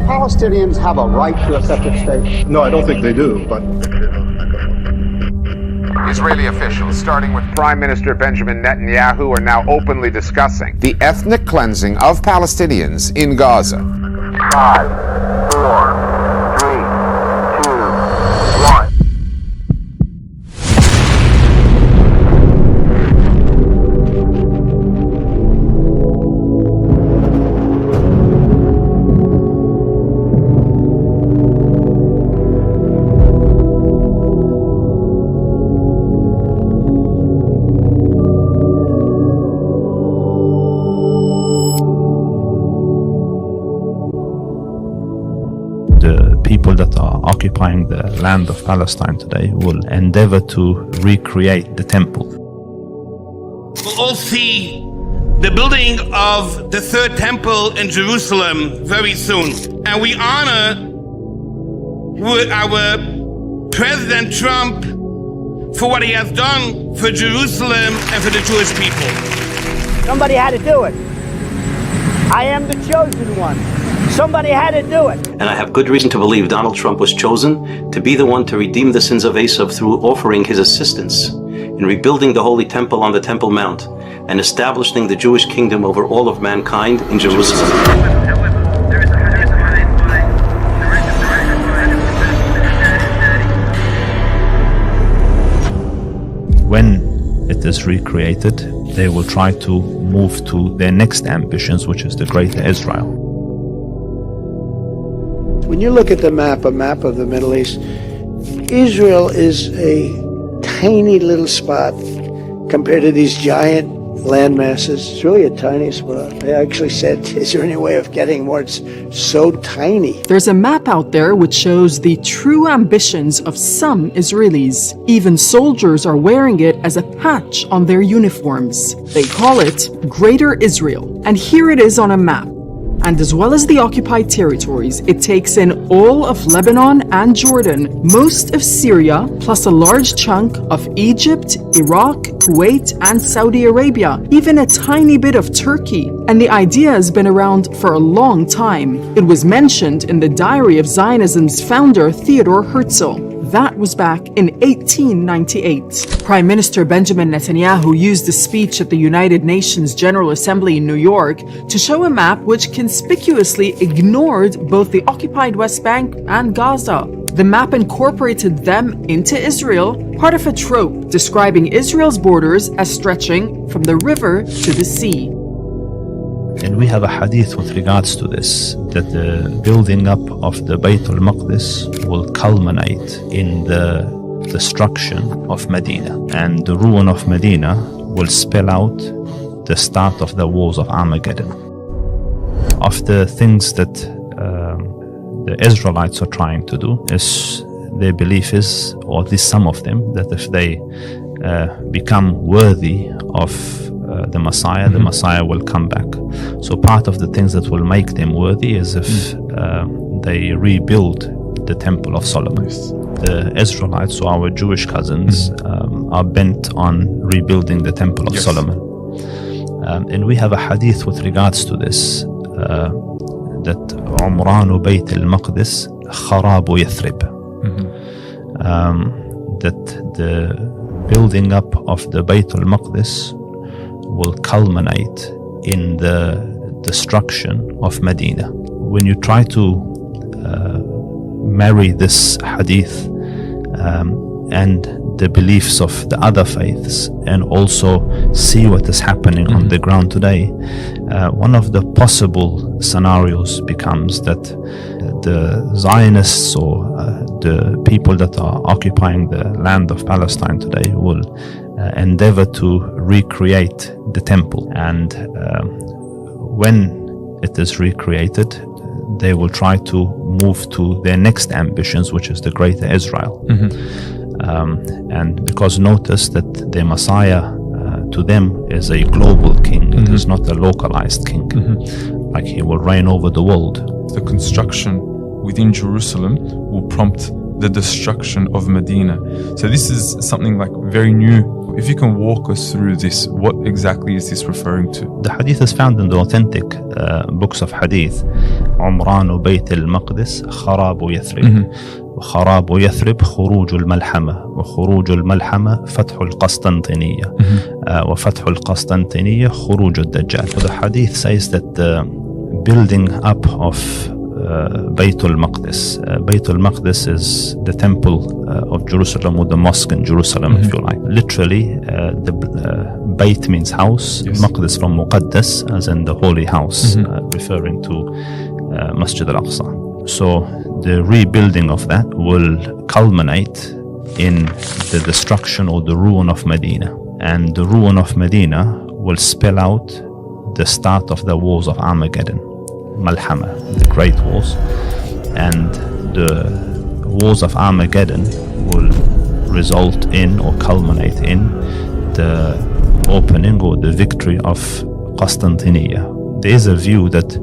Palestinians have a right to a separate state? No, I don't think they do, but... Israeli officials, starting with Prime Minister Benjamin Netanyahu, are now openly discussing the ethnic cleansing of Palestinians in Gaza. 5, 4, 3, 2, 1. People that are occupying the land of Palestine today will endeavor to recreate the temple. We'll all see the building of the third temple in Jerusalem very soon. And we honor our President Trump for what he has done for Jerusalem and for the Jewish people. Somebody had to do it. I am the chosen one. Somebody had to do it. And I have good reason to believe Donald Trump was chosen to be the one to redeem the sins of Esav through offering his assistance in rebuilding the Holy Temple on the Temple Mount and establishing the Jewish kingdom over all of mankind in Jerusalem. When it is recreated, they will try to move to their next ambitions, which is the greater Israel. When you look at a map of the Middle East, Israel is a tiny little spot compared to these giant land masses. It's really a tiny spot. I actually said, is there any way of getting where it's so tiny? There's a map out there which shows the true ambitions of some Israelis. Even soldiers are wearing it as a patch on their uniforms. They call it Greater Israel. And here it is on a map. And as well as the occupied territories, it takes in all of Lebanon and Jordan, most of Syria, plus a large chunk of Egypt, Iraq, Kuwait, and Saudi Arabia, even a tiny bit of Turkey. And the idea has been around for a long time. It was mentioned in the diary of Zionism's founder, Theodor Herzl. That was back in 1898. Prime Minister Benjamin Netanyahu used a speech at the United Nations General Assembly in New York to show a map which conspicuously ignored both the occupied West Bank and Gaza. The map incorporated them into Israel, part of a trope describing Israel's borders as stretching from the river to the sea. And we have a hadith with regards to this, that the building up of the Bayt al-Maqdis will culminate in the destruction of Medina. And the ruin of Medina will spell out the start of the wars of Armageddon. Of the things that the Israelites are trying to do is, their belief is, or at least some of them, that if they become worthy of the Messiah will come back. So part of the things that will make them worthy is if they rebuild the Temple of Solomon. The Israelites, so our Jewish cousins, are bent on rebuilding the Temple of Solomon. And we have a hadith with regards to this, that Umranu Bayt al-Maqdis kharabu Yathrib. That the building up of the Bayt al-Maqdis will culminate in the destruction of Medina. When you try to marry this hadith and the beliefs of the other faiths, and also see what is happening on the ground today, one of the possible scenarios becomes that the Zionists or the people that are occupying the land of Palestine today will endeavor to recreate the temple, and when it is recreated, they will try to move to their next ambitions, which is the greater Israel. And because notice that the Messiah to them is a global king, it is not a localized king. Like he will reign over the world. The construction within Jerusalem will prompt the destruction of Medina. So this is something like very new If you can walk us through this, what exactly is this referring to? The hadith is found in the authentic books of hadith. عمران بيت المقدس خراب يثرب وخراب يثرب خروج الملحمة وخروج الملحمة فتح القسطنطينية وفتح القسطنطينية خروج الدجال. So the hadith says that the building up of Bayt al-Maqdis. Bayt al-Maqdis is the temple of Jerusalem, or the mosque in Jerusalem, if you like. Literally, the Bayt means house, Maqdis from Muqaddas, as in the holy house, referring to Masjid al-Aqsa. So the rebuilding of that will culminate in the destruction or the ruin of Medina. And the ruin of Medina will spell out the start of the wars of Armageddon. Malhama, the Great Wars, and the wars of Armageddon will result in or culminate in the opening or the victory of Constantinople. There is a view that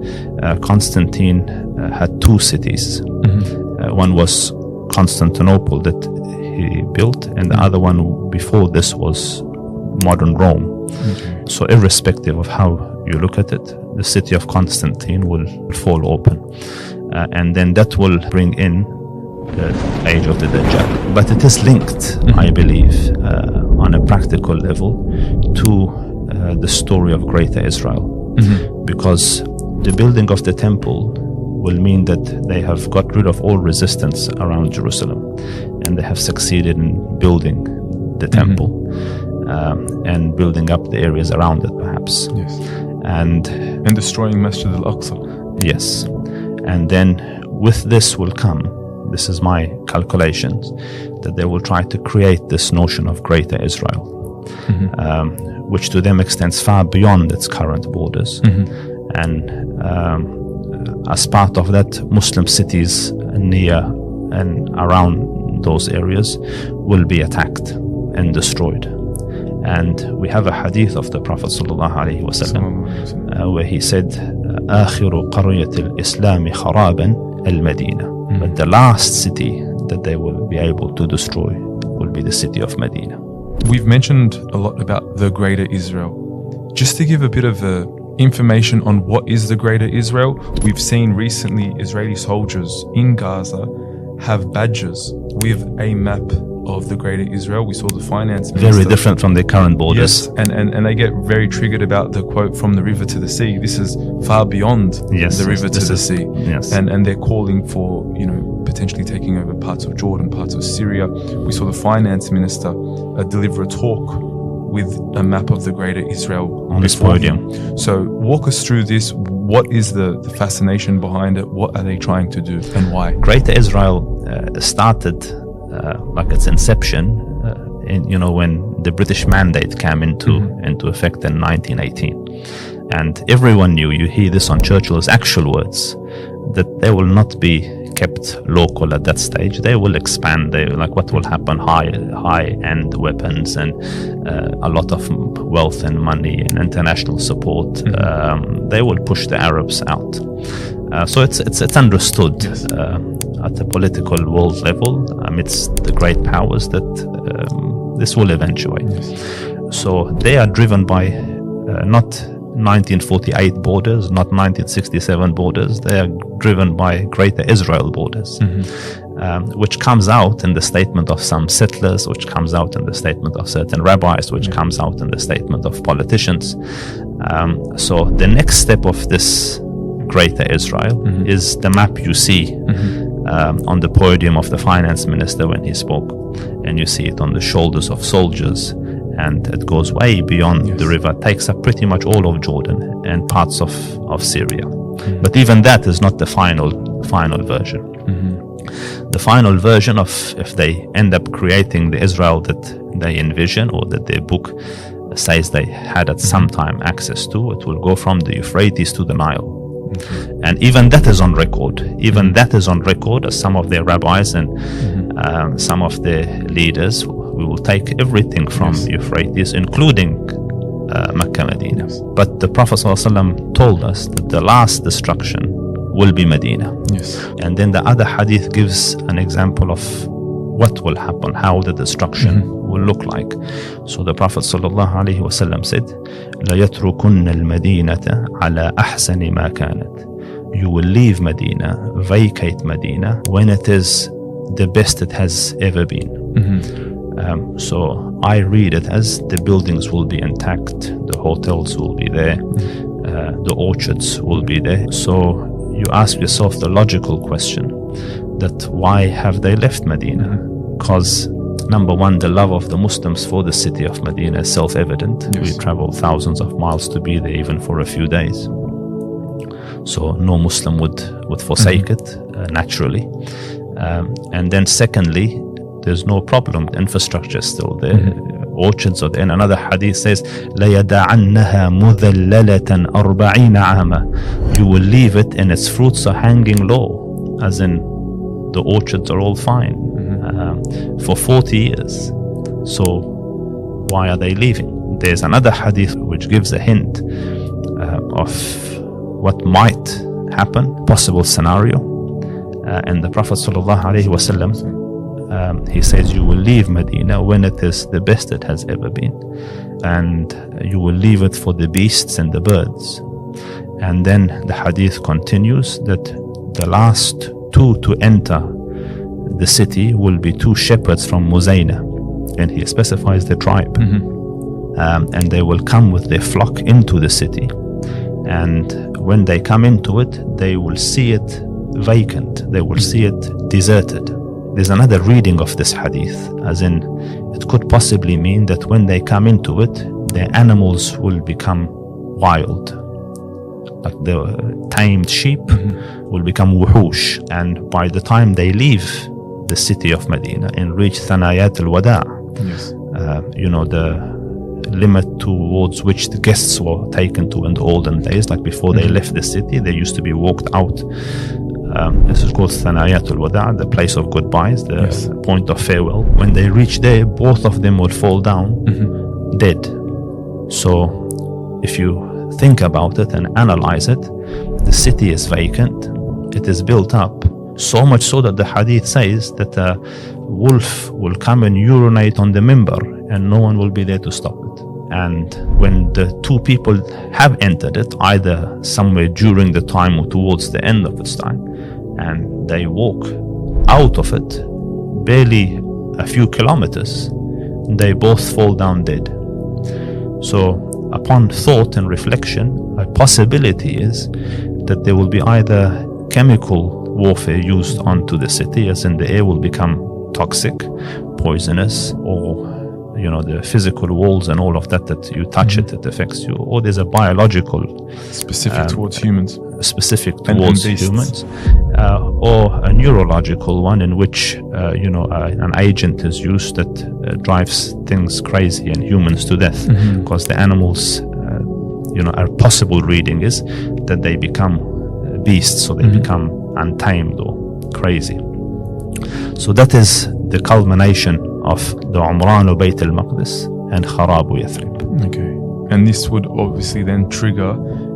Constantine had two cities. One was Constantinople that he built, and the other one before this was modern Rome. So irrespective of how you look at it, the city of Constantine will fall open, and then that will bring in the age of the Dajjal. But it is linked, I believe, on a practical level to the story of Greater Israel, because the building of the temple will mean that they have got rid of all resistance around Jerusalem, and they have succeeded in building the temple and building up the areas around it, perhaps. Yes. And destroying Masjid al-Aqsa. Yes. And then with this will come, this is my calculations, that they will try to create this notion of Greater Israel, which to them extends far beyond its current borders. And as part of that, Muslim cities near and around those areas will be attacked and destroyed. And we have a hadith of the Prophet ﷺ where he said, آخر قرية الإسلام خرابا المدينة. But the last city that they will be able to destroy will be the city of Medina. We've mentioned a lot about the Greater Israel. Just to give a bit of information on what is the Greater Israel, we've seen recently Israeli soldiers in Gaza have badges with a map of the Greater Israel. We saw the finance minister. Very different from the current borders. Yes, and they get very triggered about the quote, from the river to the sea. This is far beyond the river to the sea. Yes. And they're calling for, potentially taking over parts of Jordan, parts of Syria. We saw the finance minister deliver a talk with a map of the Greater Israel on this podium. So walk us through this. What is the fascination behind it? What are they trying to do, and why? Greater Israel started like its inception when the British mandate came into effect in 1918, and everyone knew, you hear this on Churchill's actual words, that they will not be kept local at that stage. They will expand. What will happen? High-end weapons and a lot of wealth and money and international support. They will push the Arabs out. So it's understood at the political world level, amidst the great powers, that this will eventuate. So they are driven by not 1948 borders, not 1967 borders. They are driven by Greater Israel borders, which comes out in the statement of some settlers, which comes out in the statement of certain rabbis, which comes out in the statement of politicians. So the next step of this Greater Israel is the map you see on the podium of the finance minister when he spoke, and you see it on the shoulders of soldiers, and it goes way beyond the river, takes up pretty much all of Jordan and parts of Syria. But even that is not the final version. The final version of, if they end up creating the Israel that they envision, or that their book says they had at some time access to, it will go from the Euphrates to the Nile. And even that is on record. Even that is on record, as some of their rabbis and some of the leaders, we will take everything from Euphrates, including Mecca, Medina. But the Prophet ﷺ told us that the last destruction will be Medina. And then the other hadith gives an example of what will happen, how the destruction will look like. So the Prophet sallallahu alaihi wasallam said, "La yatrukunna al-Madinata ala ahsani ma kanat." You will leave Medina, vacate Medina when it is the best it has ever been. So I read it as the buildings will be intact, the hotels will be there, the orchards will be there. So you ask yourself the logical question that why have they left Medina? Because number one, the love of the Muslims for the city of Medina is self-evident. Yes. We travel thousands of miles to be there even for a few days. So no Muslim would forsake it naturally. And then secondly, there's no problem. The infrastructure is still there. Orchards are there. And another hadith says, لَيَدَعَنَّهَا مُذَلَّلَةً 40 عَامًا. You will leave it and its fruits are hanging low, as in the orchards are all fine for 40 years. So why are they leaving? There's another hadith which gives a hint of what might happen, possible scenario. And the Prophet sallallahu alaihi wasallam, he says, you will leave Medina when it is the best it has ever been, and you will leave it for the beasts and the birds. And then the hadith continues that the last two to enter the city will be two shepherds from Muzayna, and he specifies the tribe. And they will come with their flock into the city, and when they come into it, they will see it vacant, they will see it deserted. There's another reading of this hadith, as in it could possibly mean that when they come into it, the animals will become wild, like the tamed sheep will become wuhush, and by the time they leave the city of Medina and reach Thanayat al-Wada', the limit towards which the guests were taken to in the olden days, like before they left the city, they used to be walked out. This is called Thanayat al-Wada', the place of goodbyes, the point of farewell. When they reach there, both of them will fall down dead. So if you think about it and analyze it, the city is vacant, it is built up, so much so that the hadith says that a wolf will come and urinate on the mimbar and no one will be there to stop it. And when the two people have entered it, either somewhere during the time or towards the end of its time, and they walk out of it barely a few kilometers, they both fall down dead. So upon thought and reflection, a possibility is that there will be either chemical warfare used onto the city, as in the air will become toxic, poisonous, or the physical walls and all of that you touch it affects you, or there's a biological specific towards humans, or a neurological one in which an agent is used that drives things crazy and humans to death, because the animals a possible reading is that they become beasts, so they become untamed or crazy. So that is the culmination of the Umran Bayt al-Maqdis and Kharabu Yathrib. Okay. And this would obviously then trigger,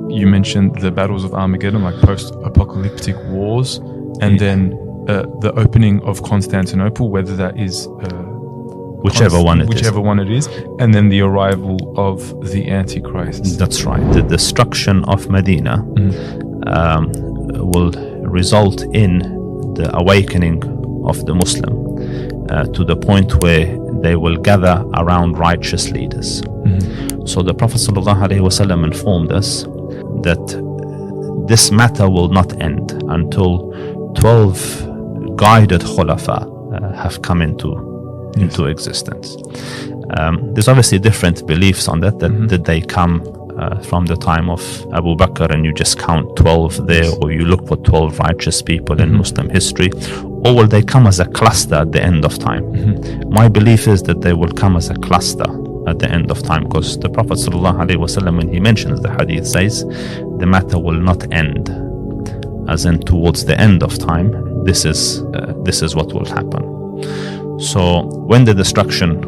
you mentioned the battles of Armageddon, like post-apocalyptic wars, and then the opening of Constantinople, whether that is whichever one it is, and then the arrival of the Antichrist. That's right. The destruction of Medina will result in the awakening of the Muslim to the point where they will gather around righteous leaders. So the Prophet ﷺ informed us that this matter will not end until 12 guided khulafa have come into existence. There's obviously different beliefs on that did they come from the time of Abu Bakr and you just count 12 there, or you look for 12 righteous people in Muslim history, or will they come as a cluster at the end of time? My belief is that they will come as a cluster at the end of time, because the Prophet ﷺ, when he mentions the hadith, says the matter will not end, as in towards the end of time, this is what will happen. So when the destruction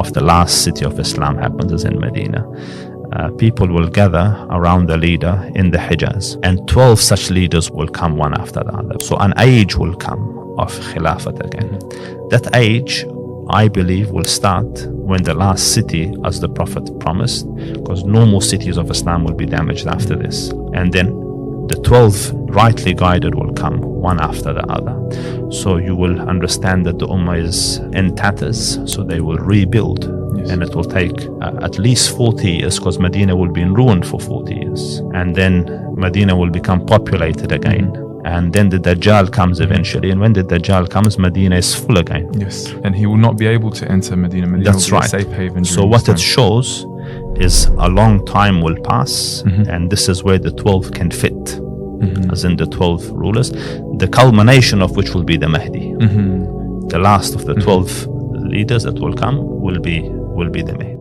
of the last city of Islam happens, as in Medina, people will gather around the leader in the Hijaz, and 12 such leaders will come one after the other. So an age will come of Khilafat again. That age, I believe, will start when the last city, as the Prophet promised, because no more cities of Islam will be damaged after this. And then the 12 rightly guided will come, one after the other. So you will understand that the Ummah is in tatters, so they will rebuild. Yes. And it will take at least 40 years, because Medina will be in ruin for 40 years. And then Medina will become populated again. And then the Dajjal comes eventually. And when the Dajjal comes, Medina is full again. Yes. And he will not be able to enter Medina. Medina That's will be right. a safe haven. So what it shows is a long time will pass. And this is where the 12 can fit. As in the 12 rulers. The culmination of which will be the Mahdi. The last of the 12 leaders that will come will be the Mahdi.